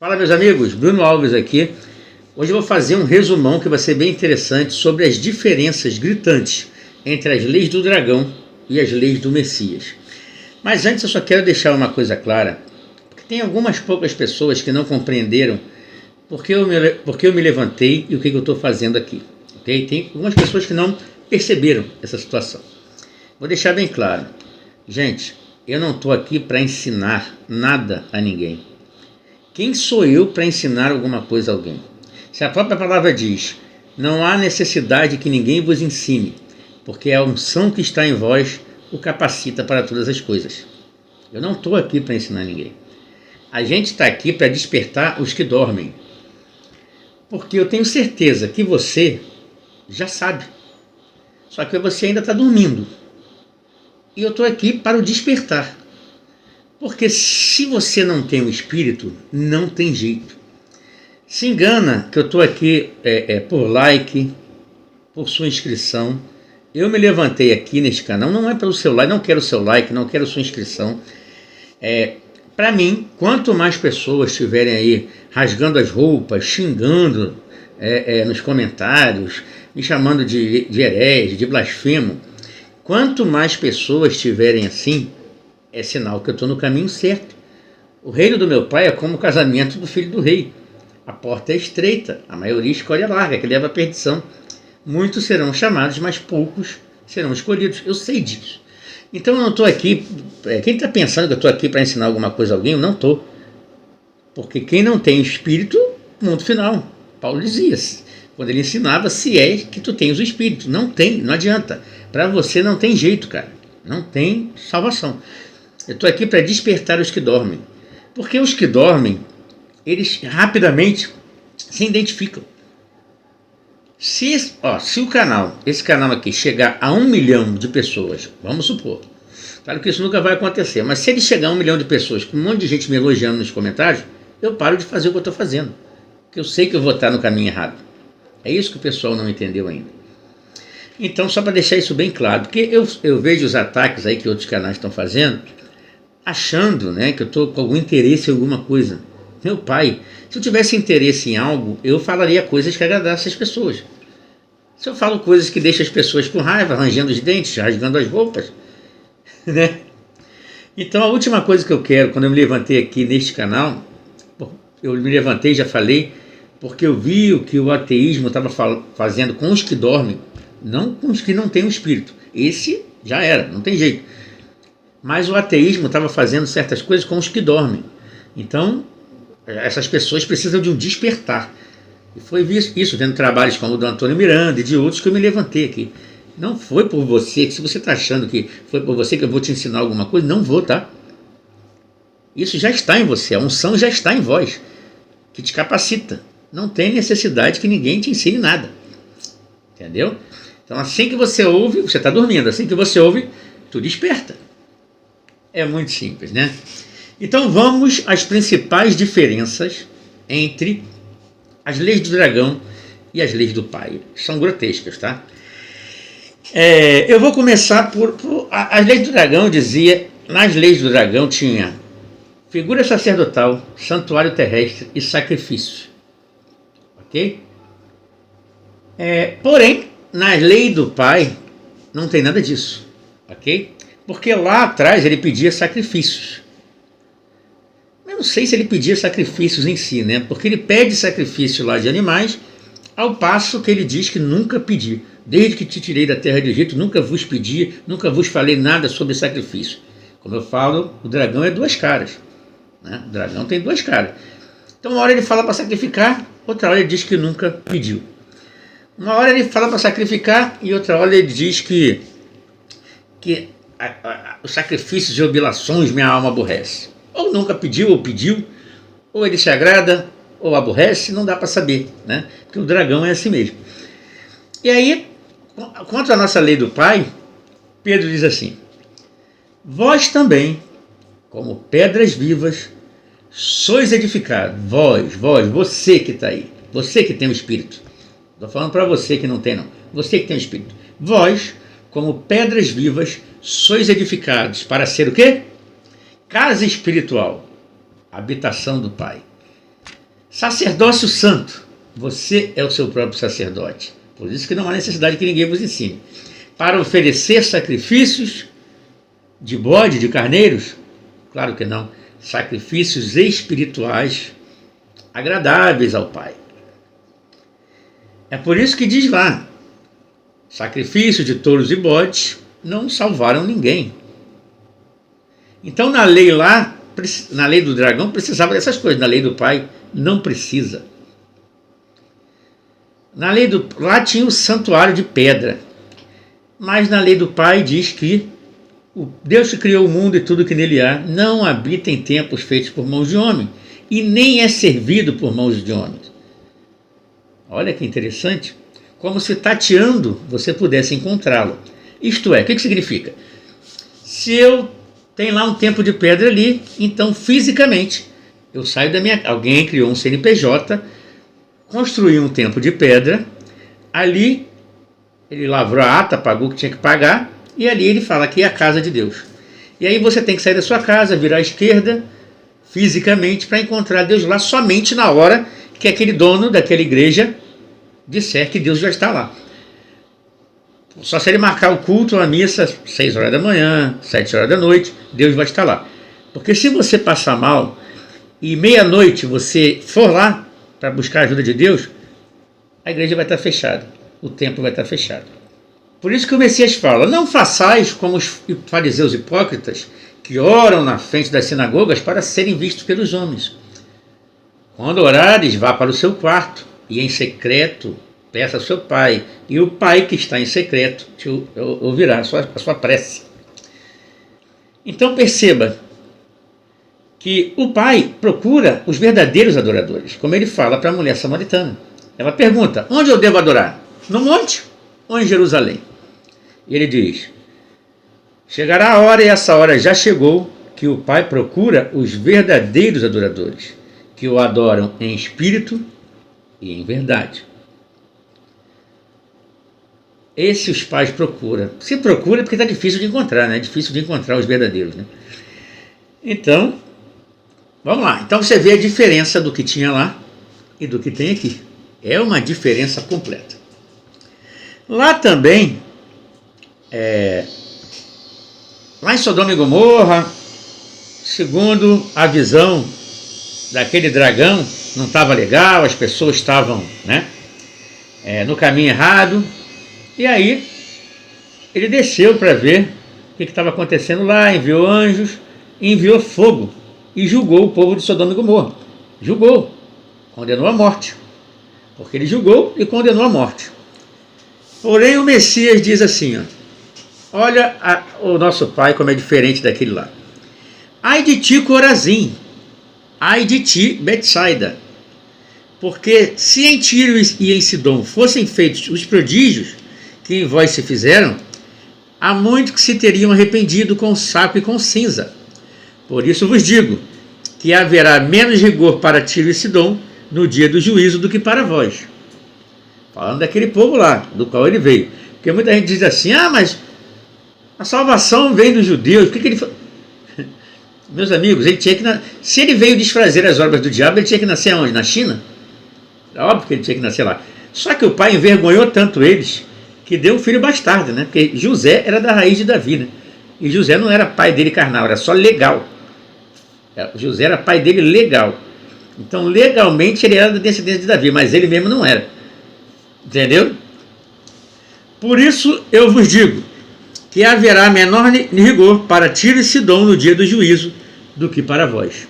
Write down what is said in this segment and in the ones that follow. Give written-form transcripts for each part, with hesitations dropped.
Fala, meus amigos, Bruno Alves aqui. Hoje eu vou fazer um resumão que vai ser bem interessante sobre as diferenças gritantes entre as leis do dragão e as leis do Messias. Mas antes eu só quero deixar uma coisa clara, porque tem algumas poucas pessoas que não compreenderam porque eu me levantei e o que eu estou fazendo aqui. Okay? Tem algumas pessoas que não perceberam essa situação. Vou deixar bem claro. Gente, eu não estou aqui para ensinar nada a ninguém. Quem sou eu para ensinar alguma coisa a alguém? Se a própria palavra diz, não há necessidade que ninguém vos ensine, porque a unção que está em vós o capacita para todas as coisas. Eu não estou aqui para ensinar ninguém. A gente está aqui para despertar os que dormem. Porque eu tenho certeza que você já sabe. Só que você ainda está dormindo. E eu estou aqui para o despertar. Porque se você não tem o espírito, não tem jeito. Se engana que eu estou aqui por like, por sua inscrição. Eu me levantei aqui neste canal, não é pelo seu like, não quero seu like, não quero sua inscrição. Para mim, quanto mais pessoas estiverem aí rasgando as roupas, xingando nos comentários, me chamando de herege, de blasfemo, quanto mais pessoas estiverem assim, é sinal que eu estou no caminho certo. O reino do meu pai é como o casamento do filho do rei. A porta é estreita, a maioria escolhe a larga, que leva à perdição. Muitos serão chamados, mas poucos serão escolhidos. Eu sei disso. Então eu não estou aqui... Quem está pensando que eu estou aqui para ensinar alguma coisa a alguém, eu não estou. Porque quem não tem espírito, mundo final. Paulo dizia, quando ele ensinava, se é que tu tens o espírito. Não tem, não adianta. Para você não tem jeito, cara. Não tem salvação. Eu estou aqui para despertar os que dormem. Porque os que dormem, eles rapidamente se identificam. Se o canal, esse canal aqui, chegar a 1 milhão de pessoas, vamos supor, claro que isso nunca vai acontecer, mas se ele chegar a 1 milhão de pessoas, com um monte de gente me elogiando nos comentários, eu paro de fazer o que eu estou fazendo. Porque eu sei que eu vou estar no caminho errado. É isso que o pessoal não entendeu ainda. Então, só para deixar isso bem claro, porque eu vejo os ataques aí que outros canais estão fazendo, achando, né, que eu estou com algum interesse em alguma coisa. Meu pai, se eu tivesse interesse em algo, eu falaria coisas que agradassem as pessoas. Se eu falo coisas que deixam as pessoas com raiva, rangendo os dentes, rasgando as roupas, né? Então a última coisa que eu quero, quando eu me levantei aqui neste canal, eu me levantei, já falei, porque eu vi o que o ateísmo estava fazendo com os que dormem, não com os que não têm o espírito. Esse já era, não tem jeito. Mas o ateísmo estava fazendo certas coisas com os que dormem. Então, essas pessoas precisam de um despertar. E foi isso, vendo trabalhos como o do Antônio Miranda e de outros, que eu me levantei aqui. Não foi por você, se você está achando que foi por você que eu vou te ensinar alguma coisa, não vou, tá? Isso já está em você, a unção já está em vós, que te capacita. Não tem necessidade que ninguém te ensine nada. Entendeu? Então, assim que você ouve, você está dormindo, assim que você ouve, tu desperta. É muito simples, né? Então vamos às principais diferenças entre as leis do dragão e as leis do pai. São grotescas, tá? Eu vou começar por as leis do dragão. Dizia, nas leis do dragão tinha figura sacerdotal, santuário terrestre e sacrifício. Ok? Porém, nas leis do pai não tem nada disso. Ok? Porque lá atrás ele pedia sacrifícios. Eu não sei se ele pedia sacrifícios em si, né? Porque ele pede sacrifício lá de animais, ao passo que ele diz que nunca pediu. Desde que te tirei da terra do Egito, nunca vos pedi, nunca vos falei nada sobre sacrifício. Como eu falo, o dragão é duas caras. Né? O dragão tem duas caras. Então uma hora ele fala para sacrificar, outra hora ele diz que nunca pediu. Uma hora ele fala para sacrificar e outra hora ele diz que os sacrifícios e oblações minha alma aborrece. Ou nunca pediu, ou pediu, ou ele se agrada, ou aborrece, não dá para saber, né? Porque o dragão é assim mesmo. E aí, quanto à nossa lei do pai, Pedro diz assim, vós também, como pedras vivas, sois edificados, você que está aí, você que tem o Espírito. Estou falando para você que não tem não, você que tem o Espírito. Vós, como pedras vivas, sois edificados para ser o quê? Casa espiritual, habitação do Pai. Sacerdócio santo. Você é o seu próprio sacerdote. Por isso que não há necessidade que ninguém vos ensine. Para oferecer sacrifícios de bode, de carneiros? Claro que não. Sacrifícios espirituais agradáveis ao Pai. É por isso que diz lá, sacrifício de touros e bodes não salvaram ninguém. Então na lei lá, na lei do dragão precisava dessas coisas, na lei do Pai não precisa. Na lei do lá tinha o santuário de pedra, mas na lei do Pai diz que o Deus que criou o mundo e tudo que nele há não habita em templos feitos por mãos de homem e nem é servido por mãos de homens. Olha que interessante, como se tateando você pudesse encontrá-lo. Isto é, o que significa? Se eu tenho lá um templo de pedra ali, então fisicamente eu saio da minha... Alguém criou um CNPJ, construiu um templo de pedra, ali ele lavrou a ata, pagou o que tinha que pagar, e ali ele fala que é a casa de Deus. E aí você tem que sair da sua casa, virar à esquerda, fisicamente, para encontrar Deus lá somente na hora que aquele dono daquela igreja disser que Deus já está lá. Só se ele marcar o culto, a missa, 6 horas da manhã, 7 horas da noite, Deus vai estar lá. Porque se você passar mal e meia-noite você for lá para buscar a ajuda de Deus, a igreja vai estar fechada, o templo vai estar fechado. Por isso que o Messias fala, não façais como os fariseus hipócritas que oram na frente das sinagogas para serem vistos pelos homens. Quando orares, vá para o seu quarto e em secreto peça ao seu pai, e o pai que está em secreto te ouvirá a sua prece. Então perceba que o pai procura os verdadeiros adoradores, como ele fala para a mulher samaritana. Ela pergunta, onde eu devo adorar? No monte ou em Jerusalém? E ele diz, chegará a hora, e essa hora já chegou, que o pai procura os verdadeiros adoradores, que o adoram em espírito e em verdade. Esse os pais procuram. Se procura porque está difícil de encontrar, né? É difícil de encontrar os verdadeiros, né? Então, vamos lá. Então você vê a diferença do que tinha lá e do que tem aqui. É uma diferença completa. Lá também, lá em Sodoma e Gomorra, segundo a visão daquele dragão, não estava legal, as pessoas estavam, né, no caminho errado. E aí ele desceu para ver o que estava acontecendo lá, enviou anjos, enviou fogo e julgou o povo de Sodoma e Gomorra. Julgou, condenou à morte, porque ele julgou e condenou à morte. Porém o Messias diz assim, olha o nosso pai como é diferente daquele lá. Ai de ti, Corazim, ai de ti, Betsaida, porque se em Tiro e em Sidom fossem feitos os prodígios que em vós se fizeram, há muito que se teriam arrependido com saco e com cinza. Por isso vos digo, que haverá menos rigor para Tiro e Sidom no dia do juízo do que para vós. Falando daquele povo lá, do qual ele veio. Porque muita gente diz assim, mas a salvação vem dos judeus, o que ele falou? Meus amigos, ele tinha que se ele veio desfazer as obras do diabo, ele tinha que nascer onde? Na China? É óbvio que ele tinha que nascer lá. Só que o pai envergonhou tanto eles, que deu um filho bastardo, né? Porque José era da raiz de Davi, né? E José não era pai dele carnal, era só legal. José era pai dele legal. Então, legalmente, ele era da descendência de Davi, mas ele mesmo não era. Entendeu? Por isso, eu vos digo que haverá menor rigor para Tiro e Sidom no dia do juízo do que para vós.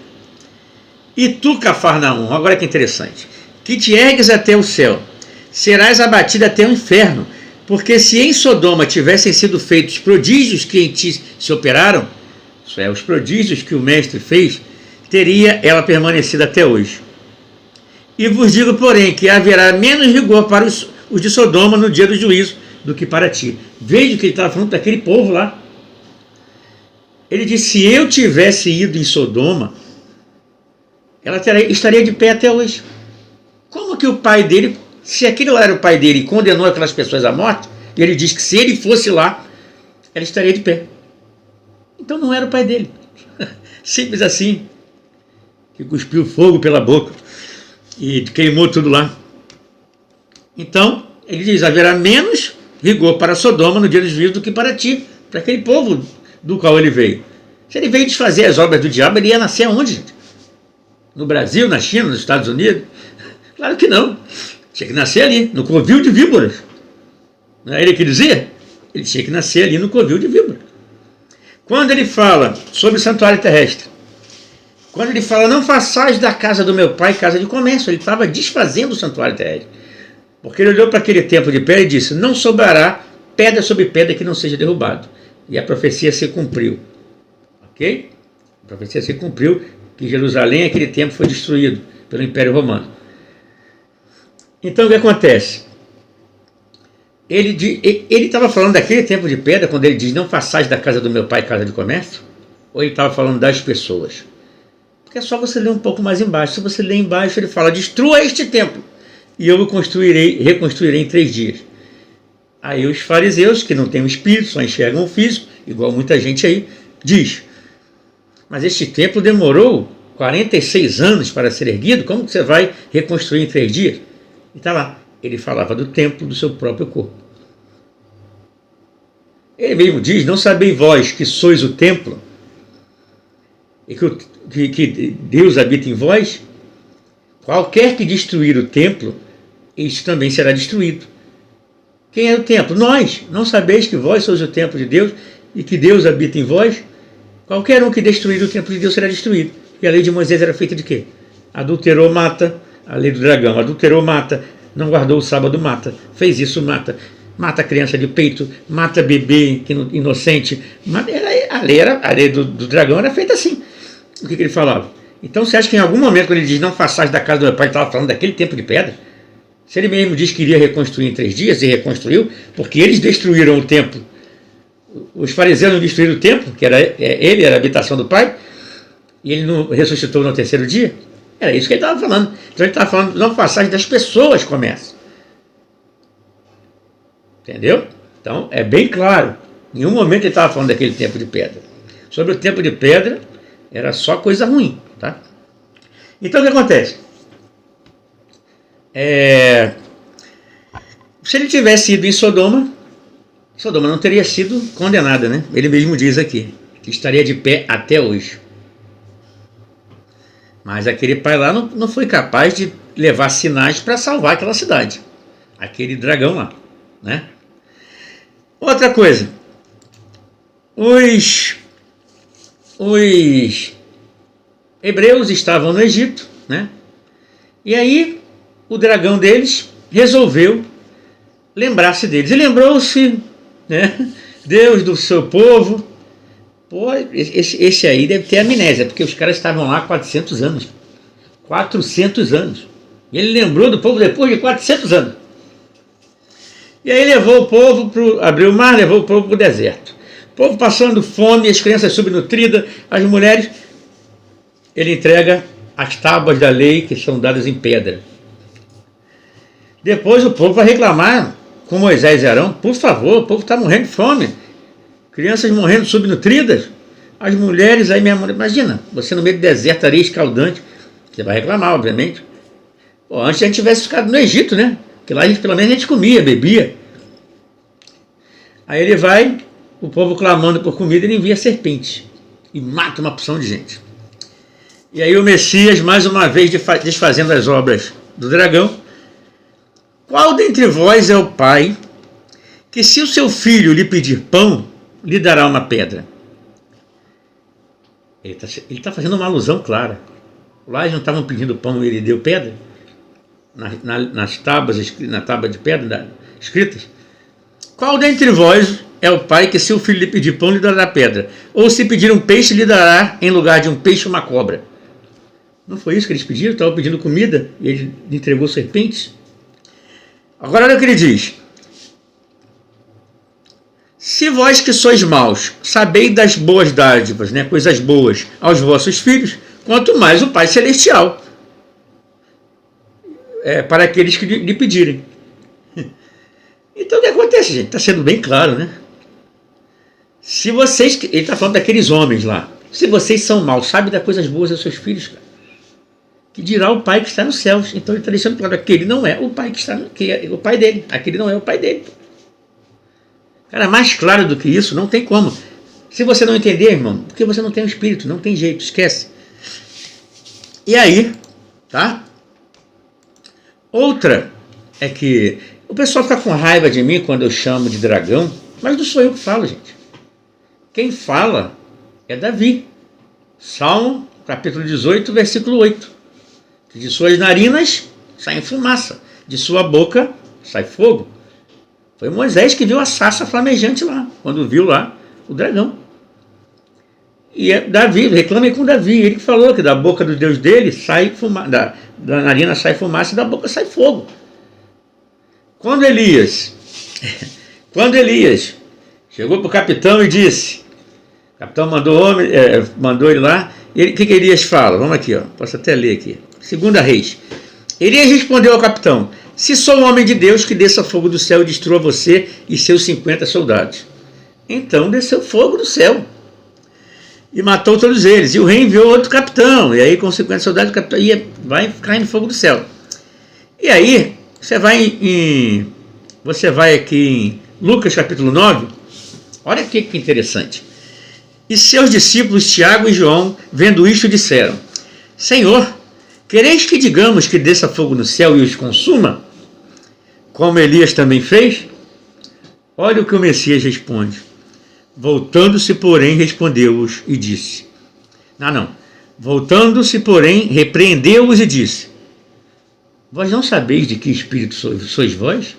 E tu, Cafarnaum, agora que interessante, que te ergues até o céu, serás abatido até o inferno, porque se em Sodoma tivessem sido feitos prodígios que em ti se operaram, isso é, os prodígios que o mestre fez, teria ela permanecido até hoje. E vos digo, porém, que haverá menos rigor para os de Sodoma no dia do juízo do que para ti. Veja que ele estava falando daquele povo lá. Ele disse, se eu tivesse ido em Sodoma, ela estaria de pé até hoje. Como que o pai dele, se aquele lá era o pai dele e condenou aquelas pessoas à morte, e ele diz que se ele fosse lá, ela estaria de pé. Então não era o pai dele. Simples assim, que cuspiu fogo pela boca. e queimou tudo lá. Então, ele diz, haverá menos rigor para Sodoma no dia do juízo do que para ti, para aquele povo do qual ele veio. Se ele veio desfazer as obras do diabo, ele ia nascer aonde, gente? No Brasil, na China, nos Estados Unidos? Claro que não. Tinha que nascer ali, no covil de víboras. Não é ele que dizia? Ele tinha que nascer ali no covil de víboras. Quando ele fala sobre o santuário terrestre, quando ele fala, não façais da casa do meu pai casa de comércio, ele estava desfazendo o santuário terrestre. Porque ele olhou para aquele templo de pedra e disse, não sobrará pedra sobre pedra que não seja derrubado. E a profecia se cumpriu. Ok? A profecia se cumpriu que Jerusalém, aquele templo, foi destruído pelo Império Romano. Então o que acontece? Ele estava falando daquele templo de pedra, quando ele diz, não façais da casa do meu pai casa de comércio? Ou ele estava falando das pessoas? Porque é só você ler um pouco mais embaixo. Se você ler embaixo, ele fala, destrua este templo, e eu o reconstruirei em 3 dias. Aí os fariseus, que não têm o espírito, só enxergam o físico, igual muita gente aí, diz, mas este templo demorou 46 anos para ser erguido, como que você vai reconstruir em 3 dias? E está lá, ele falava do templo do seu próprio corpo. Ele mesmo diz, não sabeis vós que sois o templo, e que Deus habita em vós? Qualquer que destruir o templo, este também será destruído. Quem é o templo? Nós. Não sabeis que vós sois o templo de Deus e que Deus habita em vós? Qualquer um que destruir o templo de Deus será destruído. E a lei de Moisés era feita de quê? Adulterou, mata. A lei do dragão. Adulterou, mata. Não guardou o sábado, mata. Fez isso, mata. Mata criança de peito. Mata bebê inocente. A lei do dragão era feita assim. O que ele falava? Então você acha que em algum momento, quando ele diz não façais da casa do meu pai, ele estava falando daquele templo de pedra? Se ele mesmo diz que iria reconstruir em 3 dias, e reconstruiu, porque eles destruíram o templo. Os fariseus não destruíram o templo, que era a habitação do pai, e ele não ressuscitou no 3º dia? Era isso que ele estava falando. Então ele estava falando, não façais das pessoas começam. Entendeu? Então é bem claro. Em nenhum momento ele estava falando daquele templo de pedra. Sobre o templo de pedra, era só coisa ruim. Tá? Então o que acontece? Se ele tivesse ido em Sodoma, Sodoma não teria sido condenada, né? Ele mesmo diz aqui, que estaria de pé até hoje. Mas aquele pai lá não foi capaz de levar sinais para salvar aquela cidade. Aquele dragão lá, né? Outra coisa, os hebreus estavam no Egito, né? E aí o dragão deles resolveu lembrar-se deles. E lembrou-se, né, Deus do seu povo. Pô, esse aí deve ter amnésia, porque os caras estavam lá há 400 anos. 400 anos. E ele lembrou do povo depois de 400 anos. E aí levou o povo, abriu o mar, levou o povo para o deserto. O povo passando fome, as crianças subnutridas, as mulheres. Ele entrega as tábuas da lei que são dadas em pedra. Depois o povo vai reclamar com Moisés e Arão, por favor, o povo está morrendo de fome. Crianças morrendo subnutridas. As mulheres aí mesmo, imagina, você no meio do deserto, areia escaldante. Você vai reclamar, obviamente. Pô, antes a gente tivesse ficado no Egito, né? Porque lá pelo menos a gente comia, bebia. Aí ele vai, o povo clamando por comida, ele envia serpente. E mata uma porção de gente. E aí o Messias, mais uma vez, desfazendo as obras do dragão. Qual dentre vós é o pai que, se o seu filho lhe pedir pão, lhe dará uma pedra? Ele está fazendo uma alusão clara. Lá eles não estavam pedindo pão e ele deu pedra? Nas tábuas, na tábua de pedra escritas. Qual dentre vós é o pai que, se o filho lhe pedir pão, lhe dará pedra? Ou se pedir um peixe, lhe dará, em lugar de um peixe, uma cobra? Não foi isso que eles pediram? Estavam pedindo comida e ele entregou serpentes? Agora olha o que ele diz. Se vós que sois maus, sabeis das boas dádivas, né, coisas boas, aos vossos filhos, quanto mais o Pai Celestial, para aqueles que lhe pedirem. Então o que acontece, gente? Está sendo bem claro, né? Se vocês, ele está falando daqueles homens lá, se vocês são maus, sabem das coisas boas aos seus filhos, cara. que dirá o Pai que está nos céus. Então ele está deixando claro, aquele não é o Pai que está o Pai dele, aquele não é o Pai dele. Cara, mais claro do que isso, não tem como. Se você não entender, irmão, porque você não tem o Espírito, não tem jeito, esquece. E aí, tá? Outra é que o pessoal fica com raiva de mim quando eu chamo de dragão, mas não sou eu que falo, gente. Quem fala é Davi. Salmo, capítulo 18, versículo 8. De suas narinas sai fumaça, de sua boca sai fogo. Foi Moisés que viu a sarça flamejante lá, quando viu lá o dragão. E Davi, reclame com Davi, ele que falou que da boca do Deus dele sai fumaça, da narina sai fumaça e da boca sai fogo. Quando Elias chegou para o capitão e disse, o capitão mandou ele lá, o que Elias fala? Vamos aqui, ó, posso até ler aqui. 2 Reis. Elias respondeu ao capitão, se sou um homem de Deus, que desça fogo do céu e destrua você e seus 50 soldados. Então desceu fogo do céu e matou todos eles. E o rei enviou outro capitão, e aí com 50 soldados o capitão vai caindo fogo do céu. E aí você vai aqui em Lucas capítulo 9, olha que interessante. E seus discípulos Tiago e João, vendo isto, disseram, Senhor, quereis que digamos que desça fogo no céu e os consuma, como Elias também fez? Olha o que o Messias responde. Voltando-se, porém, respondeu-os e disse. Voltando-se, porém, repreendeu-os e disse, vós não sabeis de que espírito sois vós?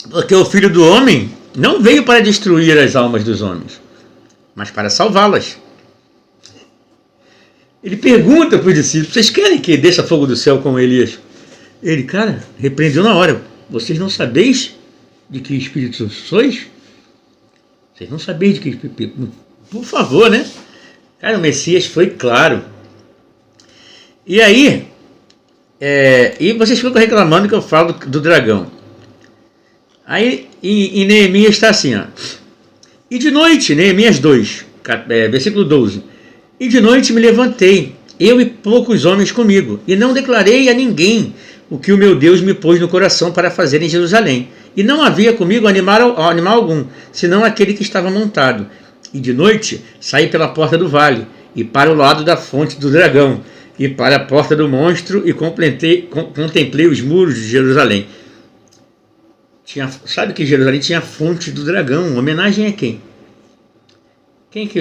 Porque o Filho do Homem não veio para destruir as almas dos homens, mas para salvá-las. Ele pergunta para os discípulos, vocês querem que desça fogo do céu como Elias? Ele, cara, repreendeu na hora. Vocês não sabeis de que espírito sois? Vocês não sabeis de que espírito... Por favor, né? Cara, o Messias foi claro. E aí, e vocês ficam reclamando que eu falo do dragão. Aí, em Neemias está assim, ó. E de noite, Neemias 2, versículo 12. E de noite me levantei, eu e poucos homens comigo, e não declarei a ninguém o que o meu Deus me pôs no coração para fazer em Jerusalém. E não havia comigo animal algum, senão aquele que estava montado. E de noite saí pela porta do vale, e para o lado da fonte do dragão, e para a porta do monstro, e contemplei os muros de Jerusalém. Sabe que Jerusalém tinha a fonte do dragão, uma homenagem a quem? Quem que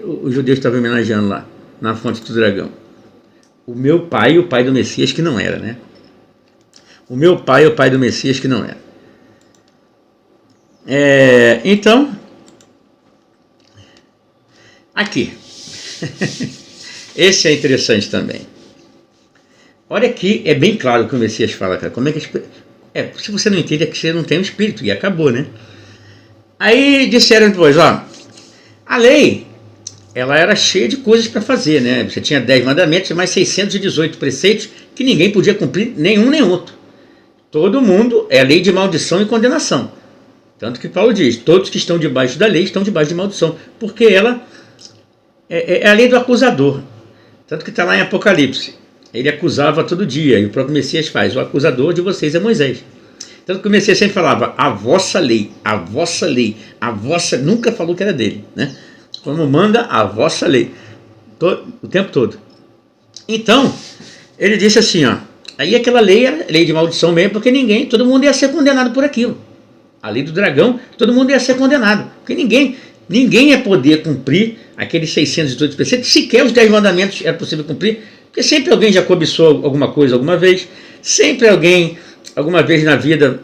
os judeus estavam homenageando lá, na fonte do dragão? O meu pai e o pai do Messias que não era, né? O meu pai e o pai do Messias que não era. Então, aqui. Esse é interessante também. Olha aqui, é bem claro o que o Messias fala, cara. Como é que se você não entende, é que você não tem o Espírito, e acabou, né? Aí disseram depois, ó, a lei, ela era cheia de coisas para fazer, né? Você tinha 10 mandamentos e mais 618 preceitos que ninguém podia cumprir, nenhum nem outro. Todo mundo é a lei de maldição e condenação. Tanto que Paulo diz, todos que estão debaixo da lei estão debaixo de maldição, porque ela é a lei do acusador. Tanto que está lá em Apocalipse. Ele acusava todo dia, e o próprio Messias faz, o acusador de vocês é Moisés. Tanto que o Messias sempre falava, a vossa lei, a vossa lei, a vossa... Nunca falou que era dele, né? Como manda a vossa lei, o tempo todo. Então, ele disse assim, ó, aí aquela lei era lei de maldição mesmo, porque todo mundo ia ser condenado por aquilo. A lei do dragão, todo mundo ia ser condenado, porque ninguém ia poder cumprir aqueles 618 preceitos, sequer os 10 mandamentos era possível cumprir, porque sempre alguém já cobiçou alguma coisa alguma vez, sempre alguém, alguma vez na vida,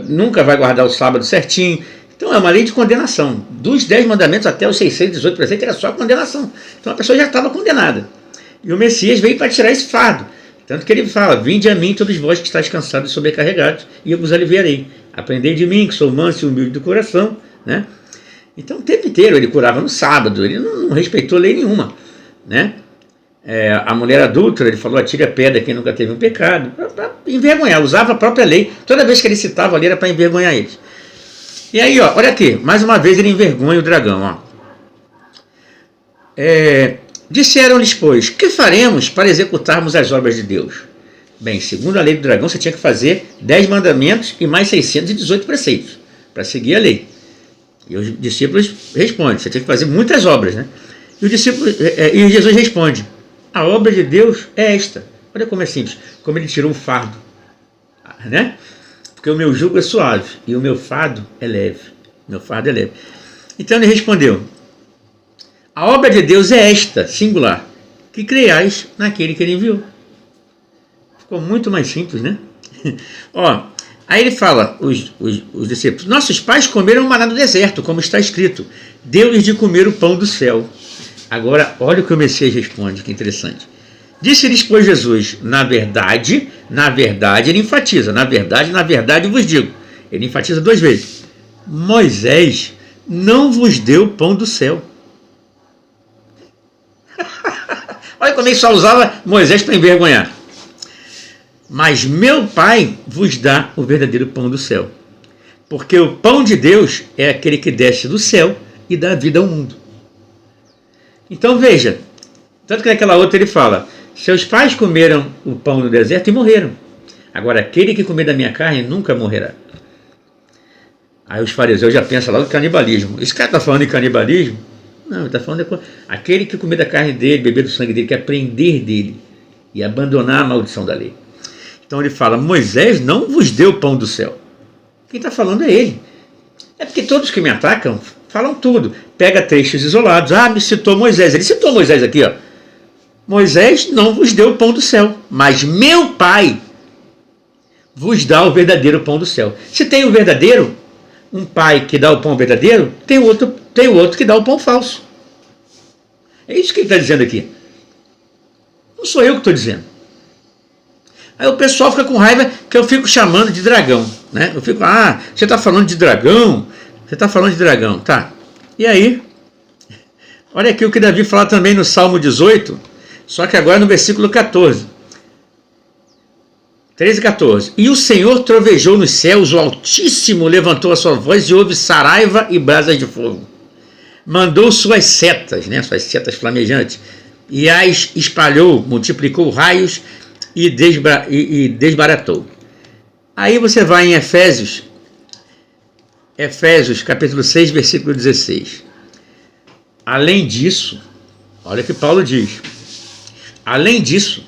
nunca vai guardar o sábado certinho. Então é uma lei de condenação. Dos 10 mandamentos até os 618 preceitos era só condenação. Então a pessoa já estava condenada. E o Messias veio para tirar esse fardo. Tanto que ele fala, vinde a mim todos vós que estáis cansados e sobrecarregados, e eu vos aliviarei. Aprendei de mim, que sou manso e humilde do coração, né? Então o tempo inteiro ele curava no sábado, ele não respeitou lei nenhuma, né? A mulher adúltera, ele falou, atire a pedra quem nunca teve um pecado, para envergonhar, usava a própria lei, toda vez que ele citava ali era para envergonhar eles. E aí, ó, olha aqui, mais uma vez ele envergonha o dragão, ó. Disseram-lhes, pois, que faremos para executarmos as obras de Deus? Bem, segundo a lei do dragão, você tinha que fazer 10 mandamentos e mais 618 preceitos para seguir a lei. E os discípulos respondem, você tinha que fazer muitas obras, né? E Jesus responde, a obra de Deus é esta. Olha como é simples, como ele tirou o fardo, né? Porque o meu jugo é suave e o meu fardo é leve. Meu fardo é leve. Então ele respondeu, a obra de Deus é esta, singular, que creiais naquele que ele enviou. Ficou muito mais simples, né? Ó, aí ele fala, os discípulos, nossos pais comeram maná do deserto, como está escrito, deu-lhes de comer o pão do céu. Agora, olha o que o Messias responde, que interessante. Disse-lhes, pois, Jesus, na verdade, ele enfatiza, na verdade vos digo. Ele enfatiza 2 vezes. Moisés não vos deu o pão do céu. Olha como ele só usava Moisés para envergonhar. Mas meu Pai vos dá o verdadeiro pão do céu. Porque o pão de Deus é aquele que desce do céu e dá vida ao mundo. Então veja, tanto que naquela outra ele fala, seus pais comeram o pão no deserto e morreram. Agora aquele que comer da minha carne nunca morrerá. Aí os fariseus já pensam logo em canibalismo. Esse cara está falando de canibalismo? Não, ele está falando de aquele que comer da carne dele, beber do sangue dele, que aprender dele e abandonar a maldição da lei. Então ele fala, Moisés não vos deu o pão do céu. Quem está falando é ele. É porque todos que me atacam falam tudo. Pega trechos isolados. Ah, me citou Moisés. Ele citou Moisés aqui, ó. Moisés não vos deu o pão do céu, mas meu Pai vos dá o verdadeiro pão do céu. Se tem o verdadeiro, um pai que dá o pão verdadeiro, tem o outro que dá o pão falso. É isso que ele está dizendo aqui. Não sou eu que estou dizendo. Aí o pessoal fica com raiva que eu fico chamando de dragão, né? Eu fico, você está falando de dragão? Você está falando de dragão, tá. E aí, olha aqui o que Davi fala também no Salmo 18, só que agora no versículo 14. 13 e 14. E o Senhor trovejou nos céus, o Altíssimo levantou a sua voz e houve saraiva e brasas de fogo. Mandou suas setas, né, suas setas flamejantes, e as espalhou, multiplicou raios e desbaratou. Aí você vai em Efésios capítulo 6, versículo 16. Além disso, olha o que Paulo diz. Além disso,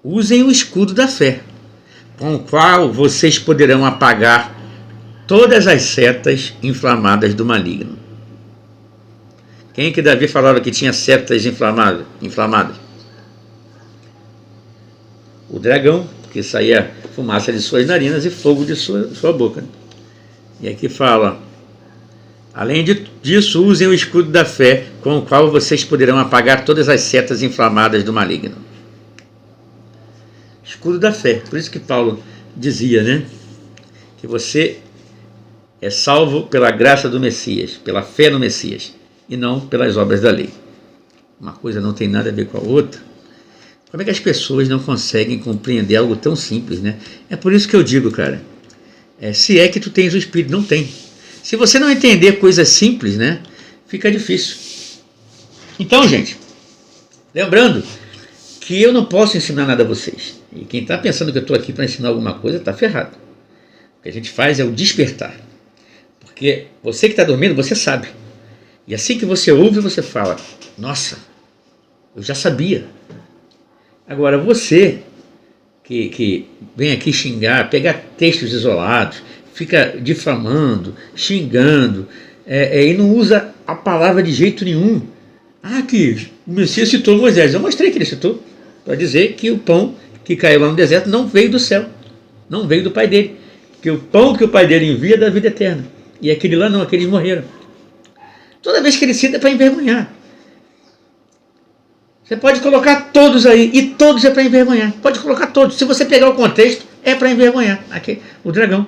usem o escudo da fé, com o qual vocês poderão apagar todas as setas inflamadas do maligno. Quem que Davi falava que tinha setas inflamadas? O dragão, que saía fumaça de suas narinas e fogo de sua boca. E aqui fala, além disso, usem o escudo da fé, com o qual vocês poderão apagar todas as setas inflamadas do maligno. Escudo da fé. Por isso que Paulo dizia, né? Que você é salvo pela graça do Messias, pela fé no Messias, e não pelas obras da lei. Uma coisa não tem nada a ver com a outra. Como é que as pessoas não conseguem compreender algo tão simples, né? É por isso que eu digo, cara, se é que tu tens o Espírito, não tem. Se você não entender coisas simples, né? Fica difícil. Então, gente, lembrando que eu não posso ensinar nada a vocês. E quem está pensando que eu estou aqui para ensinar alguma coisa, está ferrado. O que a gente faz é o despertar. Porque você que está dormindo, você sabe. E assim que você ouve, você fala, nossa, eu já sabia. Agora, você que vem aqui xingar, pegar textos isolados, fica difamando, xingando, e não usa a palavra de jeito nenhum. Que o Messias citou Moisés. Eu mostrei que ele citou, para dizer que o pão que caiu lá no deserto não veio do céu, não veio do pai dele. Que o pão que o pai dele envia é da vida eterna. E aquele lá não, aqueles morreram. Toda vez que ele cita é para envergonhar. Você pode colocar todos aí, e todos é para envergonhar. Pode colocar todos. Se você pegar o contexto, é para envergonhar. Aqui, o dragão.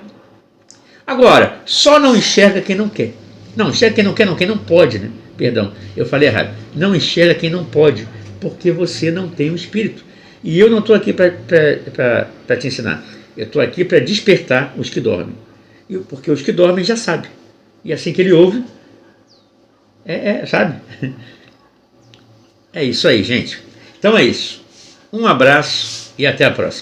Agora, só não enxerga quem não quer. Não, enxerga quem não quer, não. Quem não pode, né? Perdão, eu falei errado. Não enxerga quem não pode, porque você não tem o Espírito. E eu não estou aqui para te ensinar. Eu estou aqui para despertar os que dormem. Porque os que dormem já sabem. E assim que ele ouve, sabe? É isso aí, gente. Então é isso. Um abraço e até a próxima.